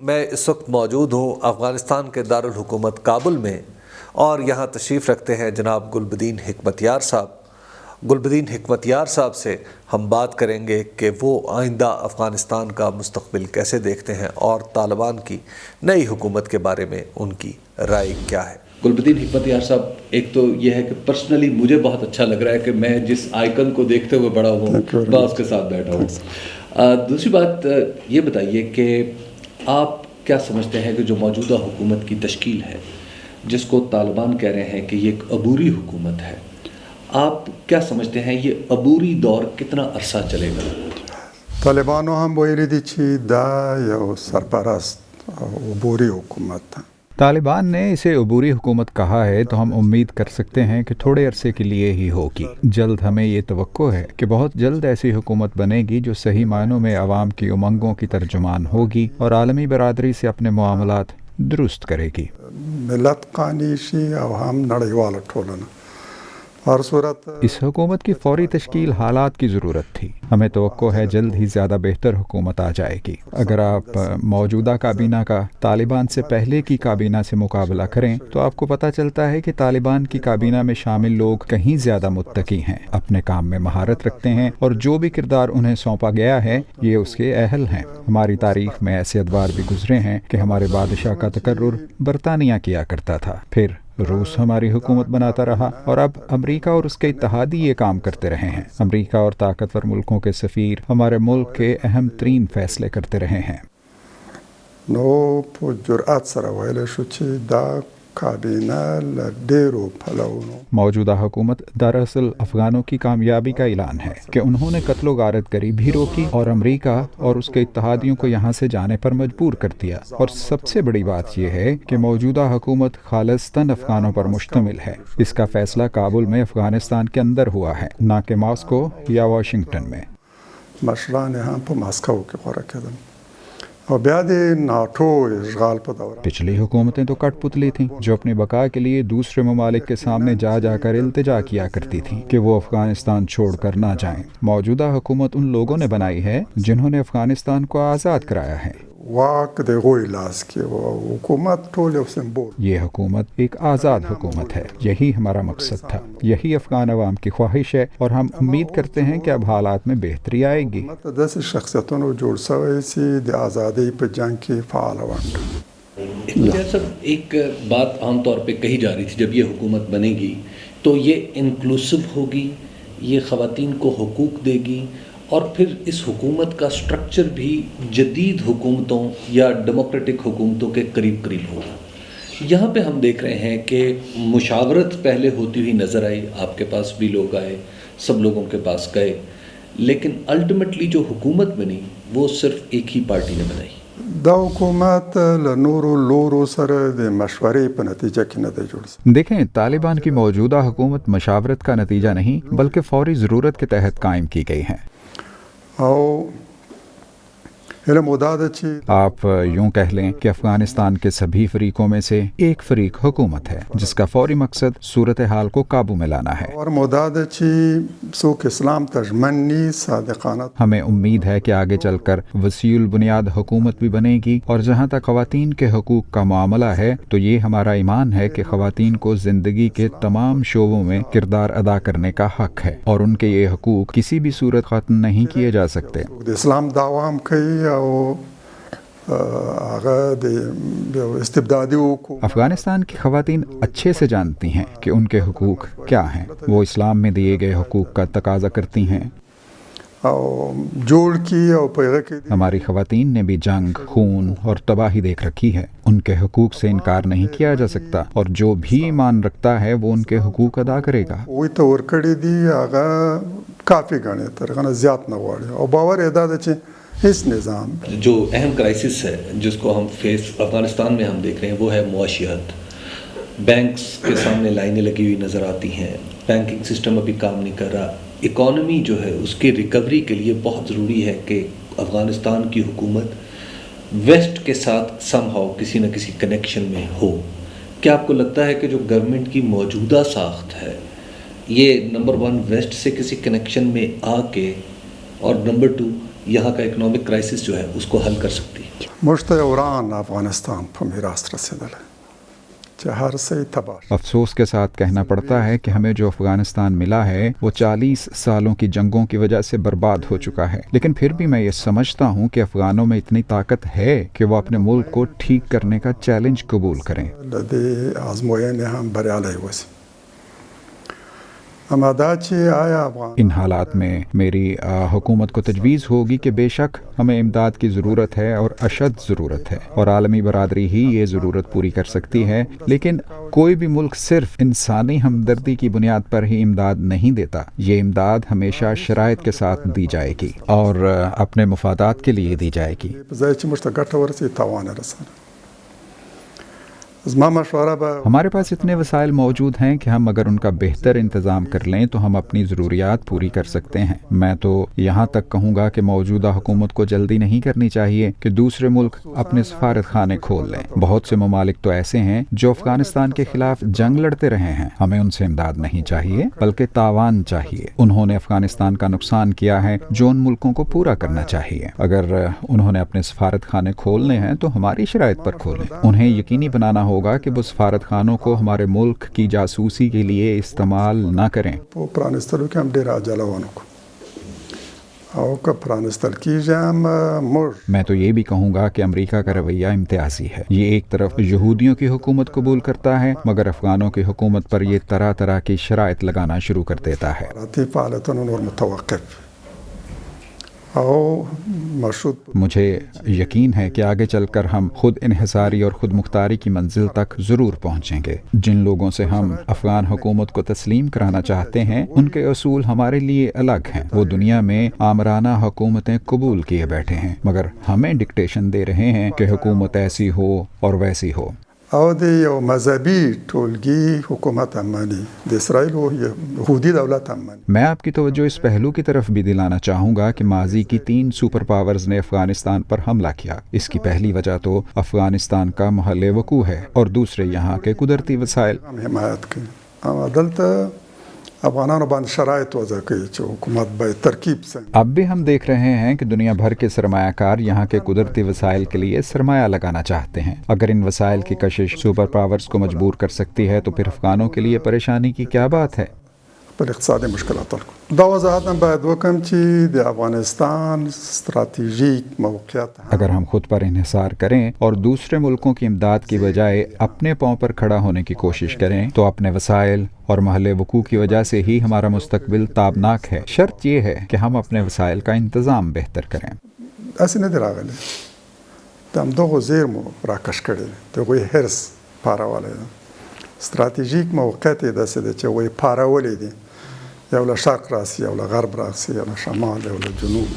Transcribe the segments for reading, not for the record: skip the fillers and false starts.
میں اس وقت موجود ہوں افغانستان کے دارالحکومت کابل میں، اور یہاں تشریف رکھتے ہیں جناب گلبدین حکمتیار صاحب۔ گلبدین حکمتیار صاحب سے ہم بات کریں گے کہ وہ آئندہ افغانستان کا مستقبل کیسے دیکھتے ہیں اور طالبان کی نئی حکومت کے بارے میں ان کی رائے کیا ہے۔ گلبدین حکمتیار صاحب، ایک تو یہ ہے کہ پرسنلی مجھے بہت اچھا لگ رہا ہے کہ میں جس آئیکن کو دیکھتے ہوئے بڑا ہوں میں اس کے ساتھ بیٹھا ہوں۔ دوسری بات یہ بتائیے کہ آپ کیا سمجھتے ہیں کہ جو موجودہ حکومت کی تشکیل ہے، جس کو طالبان کہہ رہے ہیں کہ یہ ایک عبوری حکومت ہے، آپ کیا سمجھتے ہیں یہ عبوری دور کتنا عرصہ چلے گا؟ طالبانو هم ویلي دي چې دا یو سرپرست عبوری حکومت ده۔ طالبان نے اسے عبوری حکومت کہا ہے تو ہم امید کر سکتے ہیں کہ تھوڑے عرصے کے لیے ہی ہوگی۔ جلد ہمیں یہ توقع ہے کہ بہت جلد ایسی حکومت بنے گی جو صحیح معنوں میں عوام کی امنگوں کی ترجمان ہوگی اور عالمی برادری سے اپنے معاملات درست کرے گی۔ ملت قانی شي او هم نړیواله ټولنه۔ ہر صورت اس حکومت کی فوری تشکیل حالات کی ضرورت تھی۔ ہمیں توقع ہے جلد ہی زیادہ بہتر حکومت آ جائے گی۔ اگر آپ موجودہ کابینہ کا طالبان سے پہلے کی کابینہ سے مقابلہ کریں تو آپ کو پتہ چلتا ہے کہ طالبان کی کابینہ میں شامل لوگ کہیں زیادہ متقی ہیں، اپنے کام میں مہارت رکھتے ہیں اور جو بھی کردار انہیں سونپا گیا ہے یہ اس کے اہل ہیں۔ ہماری تاریخ میں ایسے ادوار بھی گزرے ہیں کہ ہمارے بادشاہ کا تقرر برطانیہ کیا کرتا تھا، پھر روس ہماری حکومت بناتا رہا اور اب امریکہ اور اس کے اتحادی یہ کام کرتے رہے ہیں۔ امریکہ اور طاقتور ملکوں کے سفیر ہمارے ملک کے اہم ترین فیصلے کرتے رہے ہیں۔ نو په جرأت سره ویلی شو چې دا کابینه له ډیرو پلوونو موجودہ حکومت دراصل افغانوں کی کامیابی کا اعلان ہے کہ انہوں نے قتل و غارت گری بھی روکی اور امریکہ اور اس کے اتحادیوں کو یہاں سے جانے پر مجبور کر دیا، اور سب سے بڑی بات یہ ہے کہ موجودہ حکومت خالصتاً افغانوں پر مشتمل ہے۔ اس کا فیصلہ کابل میں افغانستان کے اندر ہوا ہے، نہ کہ ماسکو یا واشنگٹن میں۔ مشران یې هم په ماسکو کې غوره کېدل اور بیا د ناټو اشغال په دوران پچھلی حکومتیں تو کٹ پتلی تھیں جو اپنی بقا کے لیے دوسرے ممالک کے سامنے جا جا کر التجا کیا کرتی تھیں کہ وہ افغانستان چھوڑ کر نہ جائیں۔ موجودہ حکومت ان لوگوں نے بنائی ہے جنہوں نے افغانستان کو آزاد کرایا ہے۔ واک د هغوی لاس کې و، حکومت ټول یو سمبول۔ یہ حکومت ایک آزاد حکومت ہے، یہی ہمارا مقصد تھا، یہی افغان عوام کی خواہش ہے، اور ہم امید کرتے ہیں کہ اب حالات میں بہتری آئے گی۔ حکومت داسې شخصیتونو جوړ شوی چې د ازادۍ په جنګ کې فعال ونډه۔ حکمتیار صاحب، ایک بات عام طور پہ کہی جا رہی تھی جب یہ حکومت بنے گی تو یہ انکلوسو ہوگی، یہ خواتین کو حقوق دے گی، اور پھر اس حکومت کا سٹرکچر بھی جدید حکومتوں یا ڈیموکریٹک حکومتوں کے قریب قریب ہوگا۔ یہاں پہ ہم دیکھ رہے ہیں کہ مشاورت پہلے ہوتی ہوئی نظر آئی، آپ کے پاس بھی لوگ آئے، سب لوگوں کے پاس گئے، لیکن الٹیمیٹلی جو حکومت بنی وہ صرف ایک ہی پارٹی نے بنائی۔ دا حکومت له نورو لورو سره د مشورې په نتیجه کې نه دی جوړ. دیکھیں، طالبان کی موجودہ حکومت مشاورت کا نتیجہ نہیں بلکہ فوری ضرورت کے تحت قائم کی گئی ہے۔ او علم دا ده چې آپ یوں کہہ لیں کہ افغانستان کے سبھی فریقوں میں سے ایک فریق حکومت ہے جس کا فوری مقصد صورتحال کو قابو میں لانا ہے۔ اور مودا ده چې څوک اسلام ته ژمن ني، صادقانه۔ ہمیں امید ہے کہ آگے چل کر وسیع البنیاد حکومت بھی بنے گی، اور جہاں تک خواتین کے حقوق کا معاملہ ہے تو یہ ہمارا ایمان ہے کہ خواتین کو زندگی کے تمام شعبوں میں کردار ادا کرنے کا حق ہے، اور ان کے یہ حقوق کسی بھی صورت ختم نہیں کیے جا سکتے۔ د اسلام دعوا هم کوي او هغه د استبدادي حکومت۔ افغانستان کی خواتین اچھے سے جانتی ہیں کہ ان کے حقوق کیا ہیں، وہ اسلام میں دیے گئے حقوق کا تقاضا کرتی ہیں۔ او جوړ کی او په هغه کې ہماری خواتین نے بھی جنگ، خون اور تباہی دیکھ رکھی ہے، ان کے حقوق سے انکار نہیں کیا جا سکتا، اور جو بھی ایمان رکھتا ہے وہ ان کے حقوق ادا کرے گا۔ وی ته ورکړی دی هغه کافی غنی تر غنه زیات نه غواړي، او باور یې دا ده چې اس نظام جو اہم کرائسس ہے جس کو ہم فیس افغانستان میں ہم دیکھ رہے ہیں وہ ہے معاشیات۔ بینکس کے سامنے لائنیں لگی ہوئی نظر آتی ہیں، بینکنگ سسٹم ابھی کام نہیں کر رہا، اکانومی جو ہے اس کی ریکوری کے لیے بہت ضروری ہے کہ افغانستان کی حکومت ویسٹ کے ساتھ سم ہاؤ کسی نہ کسی کنیکشن میں ہو۔ کیا آپ کو لگتا ہے کہ جو گورنمنٹ کی موجودہ ساخت ہے یہ نمبر 1 ویسٹ سے کسی کنیکشن میں آ کے، اور نمبر 2 یہاں کا اکنامک کرائسس جو ہے اس کو حل کر سکتی ہے؟ موږ ته وران افغانستان په میراث رسېدلی چې هر څه یې تباه شو. افسوس کے ساتھ کہنا پڑتا ہے کہ ہمیں جو افغانستان ملا ہے وہ 40 سالوں کی جنگوں کی وجہ سے برباد ہو چکا ہے، لیکن پھر بھی میں یہ سمجھتا ہوں کہ افغانوں میں اتنی طاقت ہے کہ وہ اپنے ملک کو ٹھیک کرنے کا چیلنج قبول کریں. له دې ازموینې هم بریالی اوسي. اما دا چې آیا افغان ان حالات میں میری حکومت کو تجویز ہوگی کہ بے شک ہمیں امداد کی ضرورت ہے اور اشد ضرورت ہے، اور عالمی برادری ہی یہ ضرورت پوری کر سکتی ہے، لیکن کوئی بھی ملک صرف انسانی ہمدردی کی بنیاد پر ہی امداد نہیں دیتا. یہ امداد ہمیشہ شرائط کے ساتھ دی جائے گی اور اپنے مفادات کے لیے دی جائے گی. په ځای چې موږ ته ګټه ورسي تاوان یې رسوي. زما مشوره به ہمارے پاس اتنے وسائل موجود ہیں کہ ہم اگر ان کا بہتر انتظام کر لیں تو ہم اپنی ضروریات پوری کر سکتے ہیں. میں تو یہاں تک کہوں گا کہ موجودہ حکومت کو جلدی نہیں کرنی چاہیے کہ دوسرے ملک اپنے سفارت خانے کھول لیں. بہت سے ممالک تو ایسے ہیں جو افغانستان کے خلاف جنگ لڑتے رہے ہیں. ہمیں ان سے امداد نہیں چاہیے بلکہ تاوان چاہیے. انہوں نے افغانستان کا نقصان کیا ہے جو ان ملکوں کو پورا کرنا چاہیے. اگر انہوں نے اپنے سفارت خانے کھولنے ہیں تو ہماری شرائط پر کھولیں. انہیں یقینی بنانا ہوگا کہ وہ سفارت خانوں کو ہمارے ملک کی جاسوسی کے لیے استعمال نہ کریں. په پرانستلو کې هم ډېر عجله ونه کړو او که پرانستل کېږي هم موږ میں تو یہ بھی کہوں گا کہ امریکہ کا رویہ امتیازی ہے. یہ ایک طرف یہودیوں کی حکومت قبول کرتا ہے مگر افغانوں کی حکومت پر یہ طرح طرح کی شرائط لگانا شروع کر دیتا ہے. ارتي فعالیتونه نور متوقف او مشروط مجھے یقین ہے کہ آگے چل کر ہم خود انحصاری اور خود مختاری کی منزل تک ضرور پہنچیں گے. جن لوگوں سے ہم افغان حکومت کو تسلیم کرانا چاہتے ہیں ان کے اصول ہمارے لیے الگ ہیں. وہ دنیا میں آمرانہ حکومتیں قبول کیے بیٹھے ہیں مگر ہمیں ڈکٹیشن دے رہے ہیں کہ حکومت ایسی ہو اور ویسی ہو. او د یو مذهبي ټولګي حکومت امني د اسرائیل او یهودي دولت امني. میں آپ کی توجہ اس پہلو کی طرف بھی دلانا چاہوں گا کہ ماضی کی 3 سپر پاورز نے افغانستان پر حملہ کیا. اس کی پہلی وجہ تو افغانستان کا محل وقوع ہے اور دوسرے یہاں کے قدرتی وسائل. هم حمایت کوي. اما دلته افغانانو باندې شرایط وضع کوي چې حکومت باید ترکیب څنګه. اب بھی ہم دیکھ رہے ہیں کہ دنیا بھر کے سرمایہ کار یہاں کے قدرتی وسائل کے لیے سرمایہ لگانا چاہتے ہیں. اگر ان وسائل کی کشش سپر پاورز کو مجبور کر سکتی ہے تو پھر افغانوں کے لیے پریشانی کی کیا بات ہے. پر اقتصادي مشکلات ورکو دا وضاحت هم باید وکم چې د افغانستان ستراتیژیک موقعیت اگر ہم خود پر انحصار کریں اور دوسرے ملکوں کی امداد کی بجائے اپنے پاؤں پر کھڑا ہونے کی کوشش کریں تو اپنے وسائل اور محل وقوع کی وجہ سے ہی ہمارا مستقبل تابناک ہے. شرط یہ ہے کہ ہم اپنے وسائل کا انتظام بہتر کریں. داسې نه دی راغلی د همدغو زیرمو راکش کړی دی د هغوی حرص پارولی دی. ستراتیژیک موقعیت یې داسې دی چې هغوی پارولی دی یو له شرق راسي یو له غرب راسي یو له شمال یو له جنوب.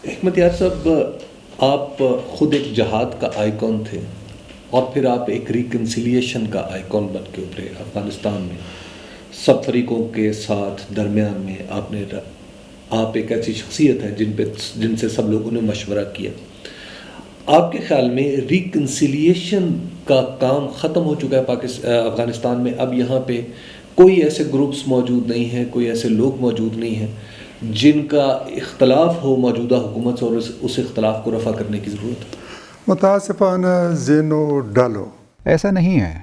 حکمت یار صاحب آپ خود ایک جہاد کا آئیکن تھے اور پھر آپ ایک ریکنسیلیشن کا آئیکن بن کے ابھرے افغانستان میں. سب فریقوں کے ساتھ درمیان میں آپ ایک ایسی شخصیت ہے جن سے سب لوگوں نے مشورہ کیا. آپ کے خیال میں ریکنسیلیشن کا کام ختم ہو چکا ہے افغانستان میں؟ اب یہاں پہ کوئی ایسے گروپس موجود نہیں ہیں, کوئی ایسے لوگ موجود نہیں ہیں جن کا اختلاف ہو موجودہ حکومت سے اور اس اختلاف کو رفع کرنے کی ضرورت ہے؟ متاسفانه ځینو ډلو ایسا نہیں ہے.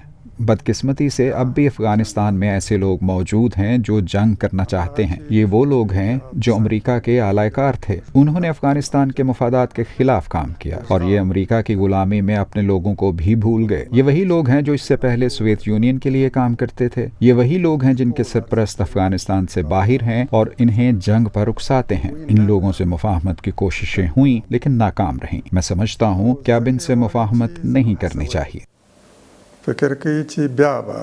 بدقسمتی سے اب بھی افغانستان میں ایسے لوگ موجود ہیں جو جنگ کرنا چاہتے ہیں. یہ وہ لوگ ہیں جو امریکہ کے اعلی کار تھے. انہوں نے افغانستان کے مفادات کے خلاف کام کیا اور یہ امریکہ کی غلامی میں اپنے لوگوں کو بھی بھول گئے. یہ وہی لوگ ہیں جو اس سے پہلے سوویت یونین کے لیے کام کرتے تھے. یہ وہی لوگ ہیں جن کے سرپرست افغانستان سے باہر ہیں اور انہیں جنگ پر اکساتے ہیں. ان لوگوں سے مفاہمت کی کوششیں ہوئیں لیکن ناکام رہیں. میں سمجھتا ہوں کہ اب ان سے مفاہمت نہیں کرنی چاہیے. فکر کوي چې بیا به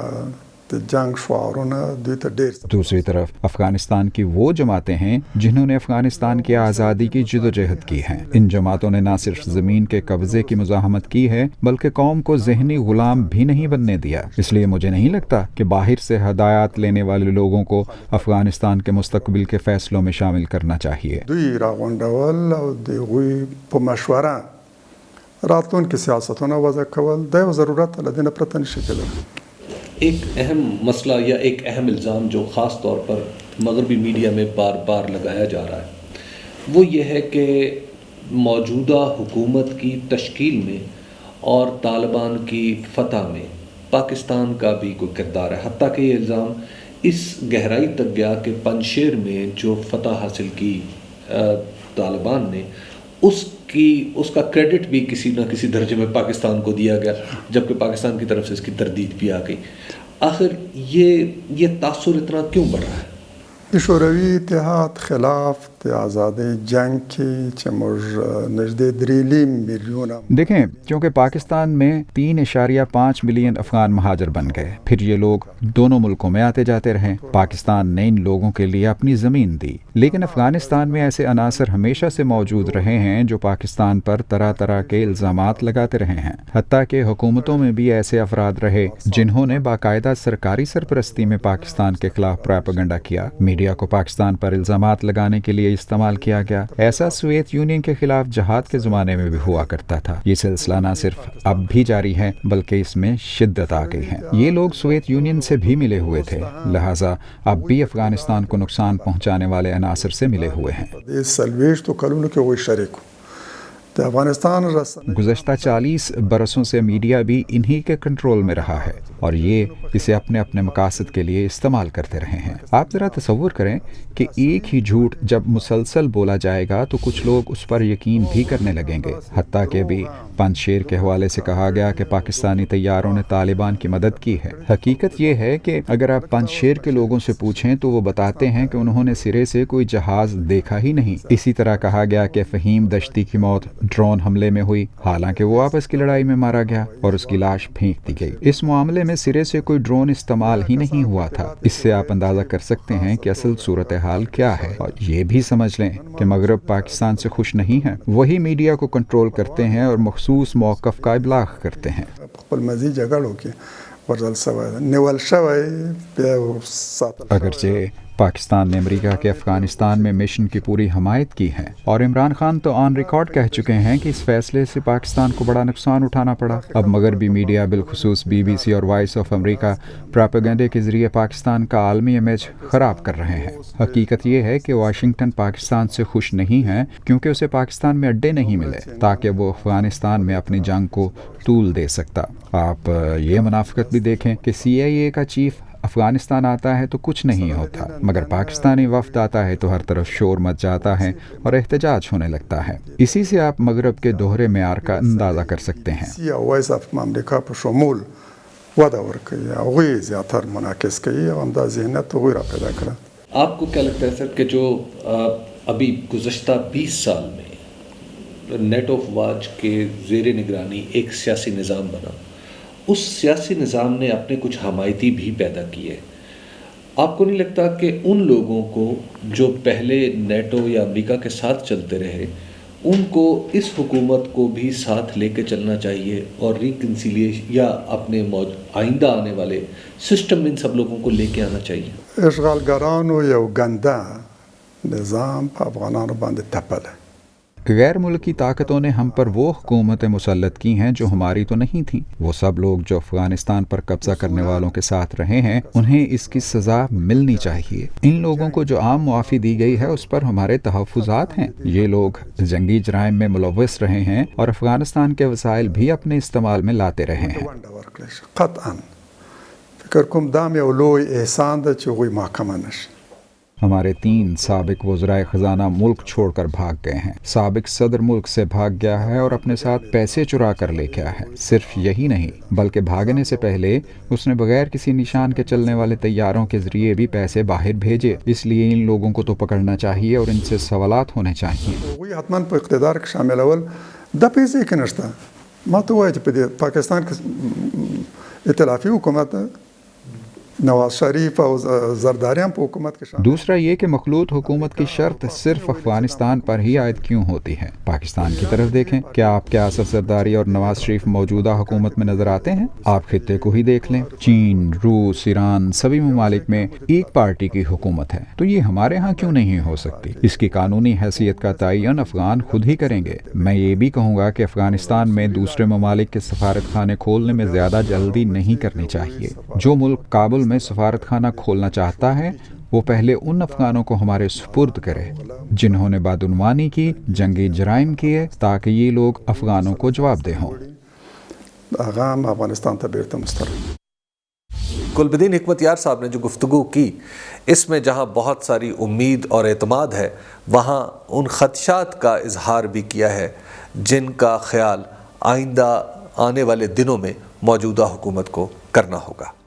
د جنگ شعارونه دوی ته ډېر. دوسری طرف افغانستان کی وہ جماعتیں ہیں جنہوں نے افغانستان کی آزادی کی جدوجہد کی ہے. ان جماعتوں نے نہ صرف زمین کے قبضے کی مزاحمت کی ہے بلکہ قوم کو ذہنی غلام بھی نہیں بننے دیا. اس لیے مجھے نہیں لگتا کہ باہر سے ہدایات لینے والے لوگوں کو افغانستان کے مستقبل کے فیصلوں میں شامل کرنا چاہیے. دوی راغونډول او د هغوی په مشوره راتلونکي سیاستونه وضع کول دا یو ضرورت له دې نه پرته نشي کېدلی. ایک اہم مسئلہ یا ایک اہم الزام جو خاص طور پر مغربی میڈیا میں بار بار لگایا جا رہا ہے وہ یہ ہے کہ موجودہ حکومت کی تشکیل میں اور طالبان کی فتح میں پاکستان کا بھی کوئی کردار ہے، حتیٰ کہ یہ الزام اس گہرائی تک گیا کہ پنجشیر میں جو فتح حاصل کی طالبان نے اس کا کریڈٹ بھی کسی نہ کسی درجے میں پاکستان کو دیا گیا، جبکہ پاکستان کی طرف سے اس کی تردید بھی آ گئی۔ آخر یہ تاثر اتنا کیوں بڑھ رہا ہے؟ شوروي اتحاد خلاف د آزادۍ جنگ کې چې موږ نږدې 3 میلیونه دیکھیں، کیونکہ پاکستان میں 3.5 ملین افغان مہاجر بن گئے، پھر یہ لوگ دونوں ملکوں میں آتے جاتے رہے۔ پاکستان نے ان لوگوں کے لیے اپنی زمین دی، لیکن افغانستان میں ایسے عناصر ہمیشہ سے موجود رہے ہیں جو پاکستان پر طرح طرح کے الزامات لگاتے رہے ہیں، حتیٰ کہ حکومتوں میں بھی ایسے افراد رہے جنہوں نے باقاعدہ سرکاری سرپرستی میں پاکستان کے خلاف پراپیگنڈا کیا۔ میڈیا کو پاکستان پر الزامات لگانے کے لیے استعمال کیا گیا۔ ایسا سوویت یونین کے خلاف جہاد کے زمانے میں بھی ہوا کرتا تھا۔ یہ سلسلہ نہ صرف اب بھی جاری ہے بلکہ اس میں شدت آ گئی ہے۔ یہ لوگ سوویت یونین سے بھی ملے ہوئے تھے، لہٰذا اب بھی افغانستان کو نقصان پہنچانے والے عناصر سے ملے ہوئے ہیں۔ گزشتہ 40 برسوں سے میڈیا بھی انہی کے کنٹرول میں رہا ہے اور یہ اسے اپنے اپنے مقاصد کے لیے استعمال کرتے رہے ہیں۔ آپ ذرا تصور کریں کہ ایک ہی جھوٹ جب مسلسل بولا جائے گا تو کچھ لوگ اس پر یقین بھی کرنے لگیں گے۔ حتیٰ کہ بھی پنجشیر کے حوالے سے کہا گیا کہ پاکستانی طیاروں نے طالبان کی مدد کی ہے۔ حقیقت یہ ہے کہ اگر آپ پنجشیر کے لوگوں سے پوچھیں تو وہ بتاتے ہیں کہ انہوں نے سرے سے کوئی جہاز دیکھا ہی نہیں۔ اسی طرح کہا گیا کہ فہیم دشتی کی موت ڈرون حملے میں ہوئی، حالانکہ وہ آپس کی لڑائی میں مارا گیا اور اس کی لاش پھینک دی گئی۔ اس معاملے میں سرے سے کوئی ڈرون استعمال ہی نہیں ہوا تھا۔ اس سے آپ اندازہ کر سکتے ہیں کہ اصل صورتحال کیا ہے، اور یہ بھی سمجھ لیں کہ مغرب پاکستان سے خوش نہیں ہے۔ وہی میڈیا کو کنٹرول کرتے ہیں اور مخصوص موقف کا ابلاغ کرتے ہیں۔ اگرچہ پاکستان نے امریکہ کے افغانستان میں مشن کی پوری حمایت کی ہے اور عمران خان تو آن ریکارڈ کہہ چکے ہیں کہ اس فیصلے سے پاکستان کو بڑا نقصان اٹھانا پڑا۔ اب مغربی میڈیا بالخصوص BBC اور وائس آف امریکہ پراپیگنڈے کے ذریعے پاکستان کا عالمی امیج خراب کر رہے ہیں۔ حقیقت یہ ہے کہ واشنگٹن پاکستان سے خوش نہیں ہے کیونکہ اسے پاکستان میں اڈے نہیں ملے تاکہ وہ افغانستان میں اپنی جنگ کو طول دے سکتا۔ آپ یہ منافقت بھی دیکھیں کہ CIA کا چیف افغانستان آتا ہے تو کچھ نہیں ہوتا، مگر پاکستانی وفد آتا ہے تو ہر طرف شور مچ جاتا ہے اور احتجاج ہونے لگتا ہے۔ اسی سے آپ مغرب کے دوہرے معیار کا اندازہ کر سکتے ہیں۔ آپ کو کیا لگتا ہے سر کہ جو ابھی گزشتہ 20 سال میں نیٹ آف واچ کے زیر نگرانی ایک سیاسی نظام بنا، اس سیاسی نظام نے اپنے کچھ حمایتی بھی پیدا کیے، آپ کو نہیں لگتا کہ ان لوگوں کو جو پہلے نیٹو یا امریکہ کے ساتھ چلتے رہے ان کو اس حکومت کو بھی ساتھ لے کے چلنا چاہیے اور ریکنسیلیشن یا اپنے آئندہ آنے والے سسٹم میں ان سب لوگوں کو لے کے آنا چاہیے؟ اشغالگرانو یو گندا نظام په افغانانو باندې تپل۔ غیر ملکی طاقتوں نے ہم پر وہ حکومتیں مسلط کی ہیں جو ہماری تو نہیں تھیں۔ وہ سب لوگ جو افغانستان پر قبضہ کرنے والوں کے ساتھ رہے ہیں انہیں اس کی سزا ملنی چاہیے۔ ان لوگوں کو جو عام معافی دی گئی ہے اس پر ہمارے تحفظات ہیں۔ یہ لوگ جنگی جرائم میں ملوث رہے ہیں اور افغانستان کے وسائل بھی اپنے استعمال میں لاتے رہے ہیں۔ قطعا فکر کوم دا یو لوی احسان ده چې هغوی محاکمه نشي۔ ہمارے 3 سابق وزرائے خزانہ ملک چھوڑ کر بھاگ گئے ہیں۔ سابق صدر ملک سے بھاگ گیا ہے اور اپنے ساتھ پیسے چرا کر لے گیا ہے۔ صرف یہی نہیں بلکہ بھاگنے سے پہلے اس نے بغیر کسی نشان کے چلنے والے طیاروں کے ذریعے بھی پیسے باہر بھیجے۔ اس لیے ان لوگوں کو تو پکڑنا چاہیے اور ان سے سوالات ہونے چاہیے۔ وہی حتماً په اقتدار کې شاملول د پیسې کې نشته۔ ما ته وایي چې په پاکستان کې ائتلافي حکومت نواز شریف اور زرداریان پر حکومت کے شامل۔ دوسرا یہ کہ مخلوط حکومت کی شرط صرف افغانستان پر ہی عائد کیوں ہوتی ہے؟ پاکستان کی طرف دیکھیں، کیا آپ کے اسد زرداری اور نواز شریف موجودہ حکومت میں نظر آتے ہیں؟ آپ خطے کو ہی دیکھ لیں، چین، روس، ایران، سبھی ممالک میں ایک پارٹی کی حکومت ہے، تو یہ ہمارے ہاں کیوں نہیں ہو سکتی؟ اس کی قانونی حیثیت کا تعین افغان خود ہی کریں گے۔ میں یہ بھی کہوں گا کہ افغانستان میں دوسرے ممالک کے سفارت خانے کھولنے میں زیادہ جلدی نہیں کرنی چاہیے۔ جو ملک کابل میں سفارت خانہ کھولنا چاہتا ہے وہ پہلے ان افغانوں کو ہمارے سپرد کرے جنہوں نے بدعنوانی کی، جنگی جرائم کیے، تاکہ یہ لوگ افغانوں کو جواب دہ ہوں۔ هغه هم افغانستان ته بیرته مسترد. گلبدین حکمت یار صاحب نے جو گفتگو کی، اس میں جہاں بہت ساری امید اور اعتماد ہے، وہاں ان خدشات کا اظہار بھی کیا ہے جن کا خیال آئندہ آنے والے دنوں میں موجودہ حکومت کو کرنا ہوگا۔